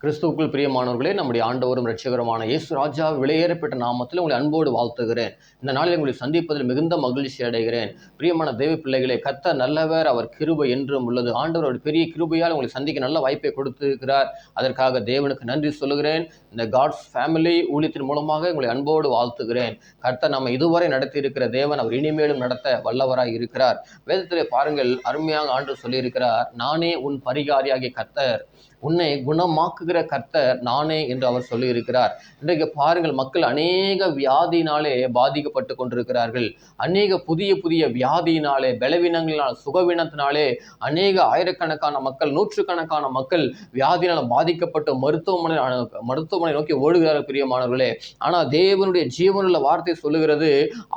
கிறிஸ்துவுக்குள் பிரியமானவர்களே, நம்முடைய ஆண்டவரும் இரட்சகருமான இயேசு ராஜா விலையேறப்பட்ட நாமத்தில் உங்களை அன்போடு வாழ்த்துகிறேன். இந்த நாளில் உங்களை சந்திப்பதில் மிகுந்த மகிழ்ச்சி அடைகிறேன். பிரியமான தேவ பிள்ளைகளே, கர்த்தர் நல்லவர், அவர் கிருபை என்றும் உள்ளது. ஆண்டவரோட பெரிய கிருபையால் உங்களை சந்திக்க நல்ல வாய்ப்பை கொடுத்திருக்கிறார். அதற்காக தேவனுக்கு நன்றி சொல்லுகிறேன். இந்த காட்ஸ் ஃபேமிலி ஊழியத்தின் மூலமாக உங்களை அன்போடு வாழ்த்துகிறேன். கர்த்தர் நம்ம இதுவரை நடத்தி இருக்கிற தேவன் அவர் இனிமேலும் நடத்த வல்லவராய் இருக்கிறார். வேதத்திலே பாருங்கள், அருமையாக ஆண்டவர் சொல்லியிருக்கிறார், நானே உன் பரிகாரியாகிய கர்த்தர், உன்னை குணமாக்குகிற கர்த்தர் நானே என்று அவர் சொல்லியிருக்கிறார். இன்றைக்கு பாருங்கள், மக்கள் அநேக வியாதியினாலே பாதிக்கப்பட்டு கொண்டிருக்கிறார்கள். அநேக புதிய புதிய வியாதியினாலே, பலவீனங்களினால், சுகவீனத்தினாலே அநேக ஆயிரக்கணக்கான மக்கள், நூற்றுக்கணக்கான மக்கள் வியாதியினால் பாதிக்கப்பட்டு மருத்துவமனை நோக்கி ஓடுகிறார்கள் பிரியமானவர்களே. ஆனால் தேவனுடைய ஜீவனுள்ள வார்த்தை சொல்லுகிறது,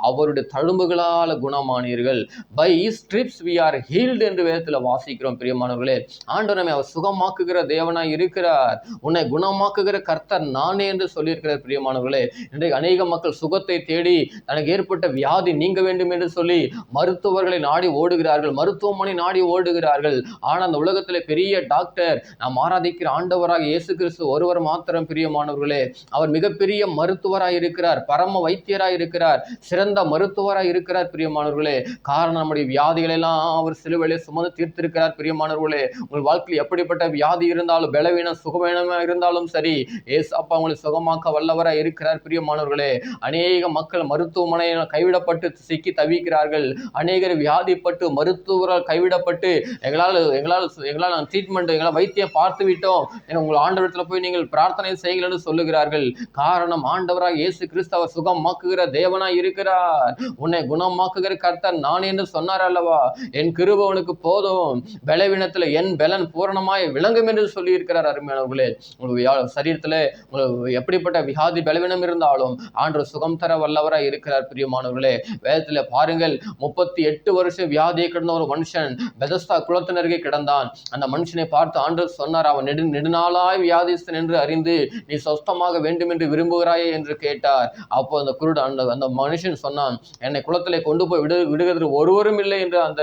அவருடைய தழும்புகளால் குணமானீர்கள். By stripes we are healed என்று வேதத்தில் வாசிக்கிறோம் பிரியமானவர்களே. ஆண்டவர் நம்மை அவர் சுகமாக்குகிற தேவனாய் இருக்கிறார். உன்னை குணமாக்குகிற கர்த்தர் நானே என்று சொல்லியிருக்கிறார் பிரியமானவர்களே. இன்றைக்கு அநேக மக்கள் சுகத்தை தேடி தனக்கு ஏற்பட்ட வியாதி நீங்க வேண்டும் என்று சொல்லி மருத்துவர்களை நாடி ஓடுகிறார்கள், மருத்துவமனை நாடி ஓடுகிறார்கள். ஆனால் அந்த உலகத்திலே பெரிய டாக்டர், நாம் ஆராதிக்கிற ஆண்டவராக இயேசு கிறிஸ்து ஒருவர் மாத்திரம் பிரியமானவர்களே. அவர் மிகப்பெரிய மருத்துவராய் இருக்கிறார், பரம வைத்தியராய் இருக்கிறார், சிறந்த மருத்துவராய் இருக்கிறார் பிரியமானவர்களே. காரணம், நம்முடைய வியாதிகளை எல்லாம் அவர் சிலுவையிலே சுமந்து தீர்த்திருக்கிறார் பிரியமானவர்களே. உங்கள் வாழ்க்கையில் எப்படிப்பட்ட வியாதி இருந்தாலும், பலவீனம் சுகவீனமா இருந்தாலும் சரி, ஏசப்பா உங்களை சுகமாக்க வல்லவராய் இருக்கிறார் பிரியமானவர்களே. அநேக மக்கள் மருத்துவமனையில் கைவிடப்பட்டு சிக்கி தவிக்கிறார்கள். அநேகர் வியாதிப்பட்டு மருத்துவரால் கைவிடப்பட்டு எங்களால் ட்ரீட்மெண்ட், எங்களால் வைத்தியம் பார்த்து விட்டோம், உங்கள் ஆண்டவரத்தில் போய் நீங்கள் பிரார்த்தனை செய்யுங்கள் என்று சொல்லுகிறார்கள். காரணம், ஆண்டவராக இயேசு கிறிஸ்து அவர் சுகமாக்குகிற தேவனாய் இருக்கிறார். உன்னை குணமாக்குகிற கர்த்தர் நான் என்று சொன்னார் அல்லவா. என் கிருபை உனக்கு போதும், பலவீனத்தில் என் பலன் பூரணமாய் விளங்கும் என்று சொல்லி இருக்கிறார். அருமையானவர்களே, உங்களுடைய சரீரத்தில் உங்களுக்கு எப்படிப்பட்ட வியாதி பலவீனம் இருந்தாலும் ஆண்டவர் சுகம் தர வல்லவராய் இருக்கிறார் பிரியமானவர்களே. வேதத்தில் பாருங்கள், 38 வருஷம் வியாதியை கிடந்த ஒரு மனுஷன் பெதஸ்தா குளத்தினருகே கிடந்தான். அந்த மனுஷனை பார்த்து ஆண்டவர் சொன்னார், அவன் நெடுநாளாய் வியாதிஸ்தன் என்று அறிந்து நீ சொஸ்தமாக வேண்டும் என்று விரும்புகிறாயே என்று கேட்டார். அப்போ அந்த அந்த மனுஷன் சொன்னான், என்னை குளத்திலே கொண்டு போய் விடுகிறது ஒருவரும் இல்லை என்று அந்த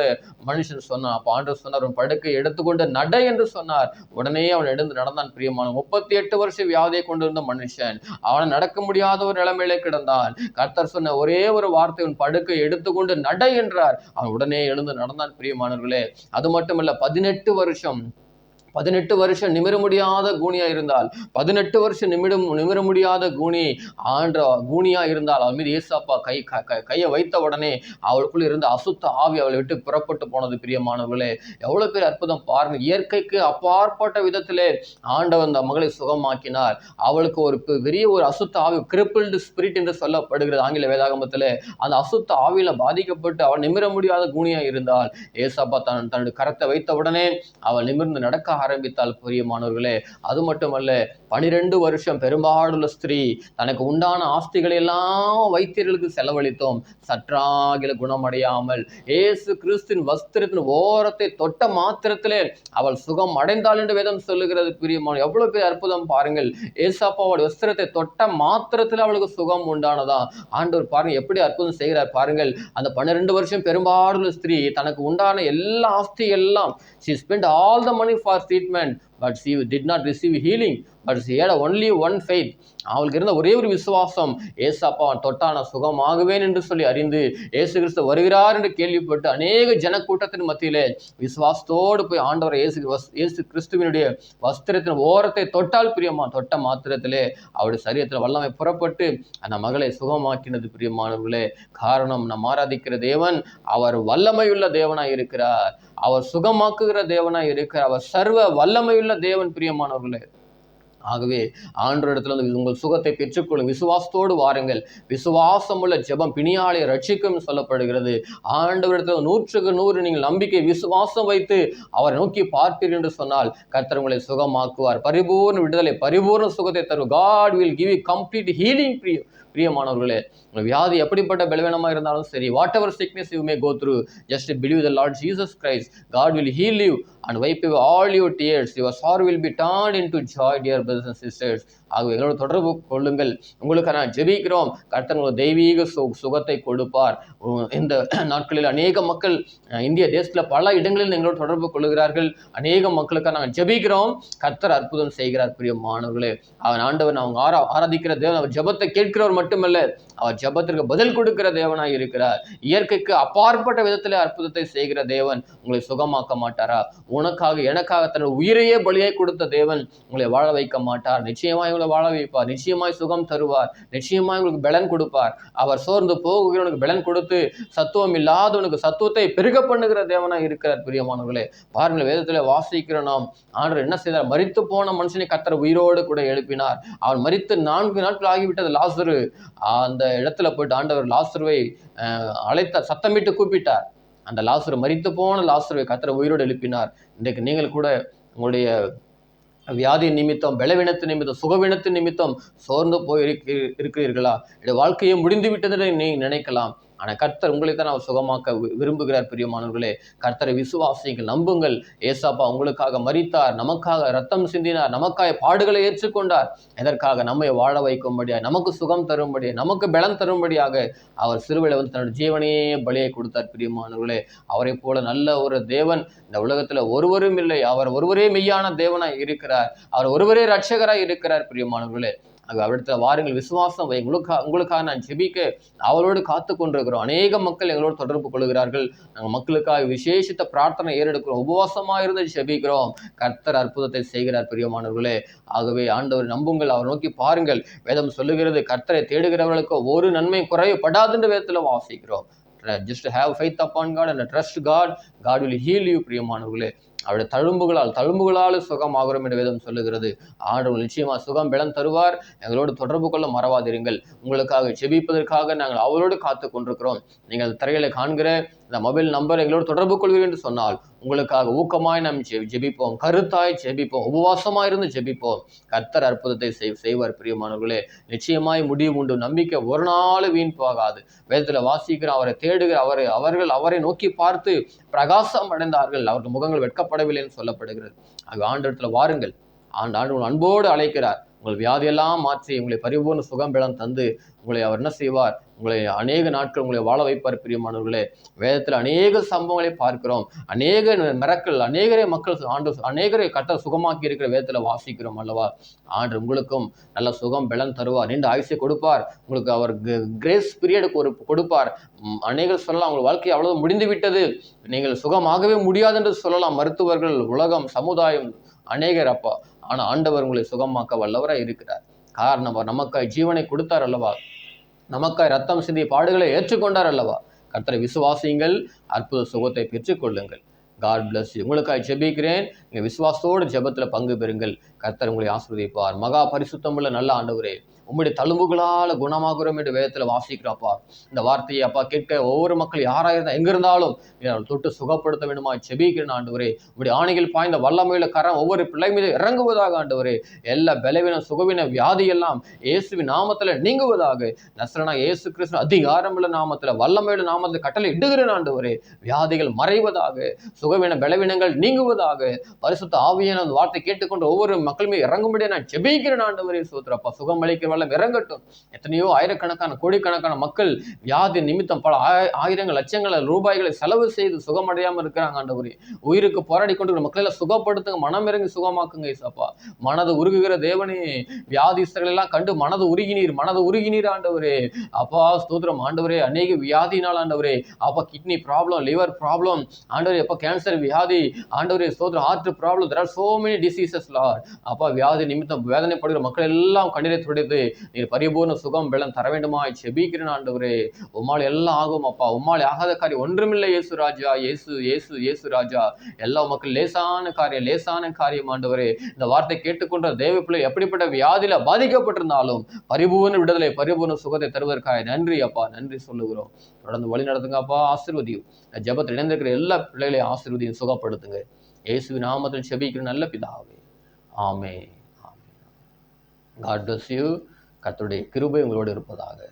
மனுஷன் சொன்னான். அப்போ ஆண்டவர் சொன்னார், உன் படுக்கை எடுத்துக்கொண்டு நட என்று சொன்னார். உடனே அவன் எழுந்து நடந்தான் பிரியமான. 38 வருஷம் வியாதியை கொண்டிருந்த மனுஷன், அவனை நடக்க முடியாத ஒரு நிலைமையிலே கிடந்தான். கர்த்தர் சொன்ன ஒரே ஒரு வார்த்தை, உன் படுக்கை எடுத்துக்கொண்டு நட என்றார். அவன் உடனே எழுந்து நடந்தான் பிரியமானவர்களே. அது மட்டுமல்ல, 18 வருஷம் நிமிர முடியாத கூனியா இருந்தால், 18 வருஷம் நிமிர முடியாத கூனியா இருந்தால், அவள் மீது ஏசப்பா கையை வைத்த உடனே அவளுக்குள்ள இருந்த அசுத்த ஆவி அவளை விட்டு புறப்பட்டு போனது பிரியமானவர்களே. எவ்வளவு பேர் அற்புதம் பாருங்க. இயற்கைக்கு அப்பாற்பட்ட விதத்திலே ஆண்டவர் அந்த மகளை சுகமாக்கினார். அவளுக்கு ஒரு பெரிய ஒரு அசுத்த ஆவி, கிரிப்பிள்டு ஸ்பிரிட் என்று சொல்லப்படுகிறது ஆங்கில வேதாகமத்திலே. அந்த அசுத்த ஆவியில பாதிக்கப்பட்டு அவள் நிமிர முடியாத கூனியா இருந்தால், ஏசப்பா தன்னுடைய கரத்தை வைத்த உடனே அவள் நிமிர்ந்து நடக்க ஆரம்பித்தால் பிரியமானவர்களே. அது மட்டுமல்ல, 12 வருஷம் பெரும்பாடுள்ள ஸ்திரீ, தனக்கு உண்டான ஆஸ்திகளை எல்லாம் வைத்தியர்களுக்கு செலவழித்தோம், சற்றாகில குணமடையாமல் இயேசு கிறிஸ்துவின் வஸ்திரத்தின் ஓரத்தை தொட்ட மாத்திரத்திலே அவள் சுகம் அடைந்தாள் என்று வேதம் சொல்லுகிறது பிரியமான. எவ்வளவு பேர் அற்புதம் பாருங்கள். ஏசப்பாவோட வஸ்திரத்தை தொட்ட மாத்திரத்தில் அவளுக்கு சுகம் உண்டானதா. ஆண்டவர் பாருங்க எப்படி அற்புதம் செய்கிறார் பாருங்கள். அந்த 12 வருஷம் பெரும்பாடுள்ள ஸ்திரீ தனக்கு உண்டான எல்லா ஆஸ்தி எல்லாம், she spent all the money for treatment, but she did not receive healing, but she had only one faith. அவளுக்கு இருந்த ஒரே ஒரு விசுவாசம், ஏசப்பா தொட்டான சுகமாகுவேன் என்று சொல்லி அறிந்து இயேசு கிறிஸ்து வருகிறார் என்று கேள்விப்பட்டு அநேக ஜனக்கூட்டத்தின் மத்தியிலே விசுவாசத்தோடு போய் ஆண்டவர் இயேசு கிறிஸ்துவினுடைய வஸ்திரத்தின் ஓரத்தை தொட்டால் பிரியமா. தொட்ட மாத்திரத்திலே அவருடைய சரீரத்தில் வல்லமை புறப்பட்டு அந்த மகளை சுகமாக்கினது பிரியமானவர்களே. காரணம், நம் ஆராதிக்கிற தேவன் அவர் வல்லமையுள்ள தேவனாய் இருக்கிறார், அவர் சுகமாக்குகிற தேவனாய் இருக்கிறார், அவர் சர்வ வல்லமையுள்ள தேவன் பிரியமானவர்களே. ஆகவே ஆண்டவரிடத்துல வந்து உங்கள் சுகத்தை பெற்றுக்கொள்ளும், விசுவாசத்தோடு வாருங்கள். விசுவாசம் உள்ள ஜெபம் பிணியாளை ரட்சிக்கும் சொல்லப்படுகிறது. ஆண்டவரிடத்துல 100க்கு 100 நீங்கள் நம்பிக்கை விசுவாசம் வைத்து அவரை நோக்கி பார்ப்பீர்கள் என்று சொன்னால் கர்த்தர் உங்களை சுகமாக்குவார். பரிபூர்ண விடுதலை, பரிபூர்ண சுகத்தை தரும். God will give you complete healing பிரியமானவர்களே, உங்கள் வியாதி எப்படிப்பட்ட பலவீனமாக இருந்தாலும் சரி, whatever sickness you may go through, just believe the Lord Jesus Christ, God will heal you and wipe away all your tears. Your sorrow will be turned into joy, dear brothers and sisters. ஆகவே எங்களோட தொடர்பு கொள்ளுங்கள். உங்களுக்கு நான் ஜெபிக்கிறோம். கர்த்தர் உங்களுக்கு தெய்வீக சுகத்தை கொடுப்பார். இந்த நாட்களில் அநேக மக்கள் இந்திய தேசத்தில் பல இடங்களில் எங்களோட தொடர்பு கொள்ளுகிறார்கள். அநேக மக்களுக்காக நாங்கள் ஜெபிக்கிறோம். கர்த்தர் அற்புதம் செய்கிறார். பிரியமானவர்களே, அவன் ஆண்டவன் அவங்க ஆராதிக்கிற தேவன். அவர் ஜெபத்தை கேட்கிறவர் மட்டுமல்ல, அவர் ஜெபத்திற்கு பதில் கொடுக்கிற தேவனாய் இருக்கிறார். இயற்கைக்கு அப்பாற்பட்ட விதத்தில் அற்புதத்தை செய்கிற தேவன் உங்களை சுகமாக்க மாட்டாரா? உனக்காக எனக்காக தன்னுடைய உயிரையே பலியை கொடுத்த தேவன் உங்களை வாழ வைக்க மாட்டார்? நிச்சயமாய் உங்களை வாழ வைப்பார். நிச்சயமாய் சுகம் தருவார். நிச்சயமாய் உங்களுக்கு பலன் கொடுப்பார். அவர் சோர்ந்து போகிறவனுக்கு பலன் கொடுத்து சத்துவம் இல்லாதவனுக்கு சத்துவத்தை பெருக பண்ணுகிற தேவனாய் இருக்கிறார். பிரியமானவர்களே, பாருங்கள், வேதத்தில் வாசிக்கிற நாம் ஆண்டவர் என்ன செய்தார்? மரித்து போன மனுஷனை கர்த்தர் உயிரோடு கூட எழுப்பினார். அவன் மரித்து 4 நாட்கள் ஆகிவிட்டது. லாசரு அந்த இடத்துல போயிட்டு ஆண்டவர் லாசருவை அழைத்தார், சத்தமிட்டு கூப்பிட்டார். அந்த லாசரு, மரித்து போன லாசருவை கர்த்தர் உயிரோடு எழுப்பினார். இன்றைக்கு நீங்கள் கூட உங்களுடைய வியாதி நிமித்தம், பலவீனத்து நிமித்தம், சுகவீனத்து நிமித்தம் சோர்ந்து போய் இருக்கிறீர்களா? என்னுடைய வாழ்க்கையை முடிந்து விட்டது நீங்க நினைக்கலாம். ஆனால் கர்த்தர் உங்களை தான் அவர் சுகமாக்க விரும்புகிறார். பிரியமானவர்களே, கர்த்தரை விசுவாசிங்கள், நம்புங்கள். ஏசாப்பா உங்களுக்காக மரித்தார், நமக்காக ரத்தம் சிந்தினார், நமக்காக பாடுகளை ஏற்றுக்கொண்டார். எதற்காக? நம்மை வாழ வைக்கும்படியாக, நமக்கு சுகம் தரும்படியாக, நமக்கு பலன் தரும்படியாக அவர் சிலுவையில் வந்து தன்னுடைய ஜீவனையே பலியை கொடுத்தார். பிரியமானவர்களே, அவரை போல நல்ல ஒரு தேவன் இந்த உலகத்தில் ஒருவரும் இல்லை. அவர் ஒருவரே மெய்யான தேவனாய் இருக்கிறார். அவர் ஒருவரே இரட்சகராய் இருக்கிறார். பிரியமானவர்களே, அவரிடத்துல வாருங்கள், விசுவாசம் வை. உங்களுக்காக நான் ஜெபிக்க அவரோடு காத்து கொண்டிருக்கிறோம். அநேக மக்கள் எங்களோடு தொடர்பு கொள்கிறார்கள். நாங்கள் மக்களுக்காக விசேஷித்த பிரார்த்தனை ஏறெடுக்கிறோம். உபவாசமாக இருந்து ஜெபிக்கிறோம். கர்த்தர் அற்புதத்தை செய்கிறார். பிரியமானவர்களே, ஆகவே ஆண்டவர் நம்புங்கள், அவர் நோக்கி பாருங்கள். வேதம் சொல்லுகிறது, கர்த்தரை தேடுகிறவர்களுக்கு ஒரு நன்மை குறையப்படாதுன்ற வேதத்தில் வாசிக்கிறோம். Just have faith upon God and trust God. God will heal you. பிரியமானவர்களே, அவருடைய தழும்புகளால் சுகமாகிறோம் என்று வேதம் சொல்லுகிறது. ஆண்டவர் நிச்சயமா சுகம் பலன் தருவார். எங்களோடு தொடர்பு கொள்ள மறவாதிருங்கள். உங்களுக்காக ஜெபிப்பதற்காக நாங்கள் அவளோடு காத்து கொண்டிருக்கிறோம். நீங்கள் திரையில காண்கிற இந்த மொபைல் நம்பர் எங்களோடு தொடர்பு கொள்வீர்கள் என்று சொன்னால் உங்களுக்காக ஊக்கமாய் நாம் ஜெபிப்போம், கருத்தாய் ஜெபிப்போம், உபவாசமாக இருந்து ஜெபிப்போம். கர்த்தர் அற்புதத்தை செய்வார். பிரியமானவர்களே, நிச்சயமாய் முடிவு உண்டு. நம்பிக்கை ஒரு நாள் வீண் போகாது. வேதத்தில் வாசிக்கிற அவரை தேடுகிற அவர்கள் அவரை நோக்கி பார்த்து பிரகாசம் அடைந்தார்கள். அவர்கள் முகங்கள் வெட்கப்படவில்லை என்று சொல்லப்படுகிறது. ஆண்டவரிடத்தில் வாருங்கள். ஆண்டு அன்போடு அழைக்கிறார். உங்கள் வியாதியெல்லாம் மாற்றி உங்களை பரிபூர்ண சுகம் பலன் தந்து உங்களை அவர் என்ன செய்வார்? உங்களை அநேக நாட்கள் உங்களை வாழ வைப்பார். பிரியமானவர்களே, வேதத்தில் அநேக சம்பவங்களை பார்க்கிறோம். அநேக மிரக்கல், அநேகரை கர்த்தர் சுகமாக்கி இருக்கிற வேதத்தில் வாசிக்கிறோம் அல்லவா? ஆண்டு உங்களுக்கும் நல்ல சுகம் பலன் தருவார். நீண்ட ஆயுசை கொடுப்பார். உங்களுக்கு அவர் கிரேஸ் பீரியடுக்கு கொடுப்பார். அநேகர் சொல்லலாம், உங்கள் வாழ்க்கை அவ்வளவு முடிந்து விட்டது, நீங்கள் சுகமாகவே முடியாது என்று சொல்லலாம். மருத்துவர்கள், உலகம், சமுதாயம், அநேகர் அப்பா. ஆனால் ஆண்டவர் உங்களை சுகமாக்க வல்லவராக இருக்கிறார். காரணம், அவர் நமக்காய் ஜீவனை கொடுத்தார் அல்லவா? நமக்காய் ரத்தம் சிந்திய பாடுகளை ஏற்றுக்கொண்டார் அல்லவா? கர்த்தரை விசுவாசியுங்கள், அற்புத சுகத்தை பெற்றுக்கொள்ளுங்கள். God bless you. உங்களுக்காக ஜெபிக்கிறேன். நீங்கள் விசுவாசத்தோடு ஜெபத்தில் பங்கு பெறுங்கள். கர்த்தர் உங்களை ஆசீர்வதிப்பார். மகா பரிசுத்தமுள்ள நல்ல ஆண்டவரே, உம்முடைய தழும்புகளால் குணமாகிறோம் என்று வேதத்தில் வாசிக்கிறோம்ப்பா. இந்த வார்த்தையை அப்பா கேட்க ஒவ்வொரு மக்கள் யாராக இருந்தால் எங்க இருந்தாலும் தொட்டு சுகப்படுத்த வேண்டுமா ஜெபிக்கிறேன் ஆண்டவரே. உம்முடைய ஆணைகள் பாய்ந்த வல்லமையில கரம் ஒவ்வொரு பிள்ளை மீது இறங்குவதாக ஆண்டவரே. எல்லா பலவீன சுகவீன வியாதி எல்லாம் இயேசுவின் நாமத்தில் நீங்குவதாக. நசரேயனாகிய இயேசு கிறிஸ்து அதிகாரமுள்ள நாமத்தில், வல்லமையுள்ள நாமத்தில் கட்டளை இடுகிறேன் ஆண்டவரே. வியாதிகள் மறைவதாக, சுகவீன பலவீனங்கள் நீங்குவதாக. பரிசுத்த ஆவியான அந்த வார்த்தை கேட்டுக்கொண்டு ஒவ்வொரு மக்களுமே இறங்கும்படியே நான் ஜெபிக்கிறேன் ஆண்டவரே. சோத்திரப்பா, சுகம் அளிக்கிற வல்லம் இறங்கட்டும். எத்தனையோ ஆயிரக்கணக்கான கோடிக்கணக்கான மக்கள் வியாதி நிமித்தம் பல ஆயிரங்கள் லட்சங்கள் ரூபாய்களை செலவு செய்து சுகமடையாமல் இருக்கிறாங்க ஆண்டவரே. உயிருக்கு போராடி கொண்டு மக்களை சுகப்படுத்துங்க, மனம் இறங்கி சுகமாக்குங்க ஏசப்பா. மனது உருகுகிற தேவனே, வியாதிஸ்தர்கள் எல்லாம் கண்டு மனது உருகினீர் ஆண்டவரே. அப்பா ஸ்தோத்திரம் ஆண்டவரே. அநேக வியாதினால் ஆண்டவரே, அப்பா கிட்னி ப்ராப்ளம், லிவர் ப்ராப்ளம் ஆண்டவரே, அப்பா கேன்சர் வியாதி ஆண்டவரே, ஸ்தோத்திரம் heart problem, there are so many diseases Lord. அப்பா வியாதி நிமித்தம் வேதனைப்படுகிற மக்கள் எல்லாம் கண்ணீரை துடைத்து நீர் பரிபூர்ண சுகம் பலன் தர வேண்டுமா ஜெபிக்கிறேன் ஆண்டவரே. உம்மால் எல்லாம் ஆகும் அப்பா. உம்மால் ஆகாத காரியம் ஒன்றுமில்லை இயேசு ராஜா. இயேசு ராஜா. எல்லா மக்கள் லேசான காரியம் ஆண்டவரே. இந்த வார்த்தை கேட்டுக்கொண்ட தேவ பிள்ளை எப்படிப்பட்ட வியாதியில பாதிக்கப்பட்டிருந்தாலும் பரிபூர்ண விடுதலை, பரிபூர்ண சுகத்தை தருவதற்காக நன்றி அப்பா, நன்றி சொல்லுகிறோம். தொடர்ந்து வழி நடத்துங்க அப்பா, ஆசீர்வதியும். ஜெபத்தில் இணைந்திருக்கிற எல்லா பிள்ளைகளையும் ஆசீர்வதியும், சுகப்படுத்துங்க. இயேசுவின் நாமத்தில் ஜெபிக்கிற நல்ல பிதாவே, ஆமென். God bless you. கர்த்தருடைய கிருபை உங்களோடு இருப்பதாக.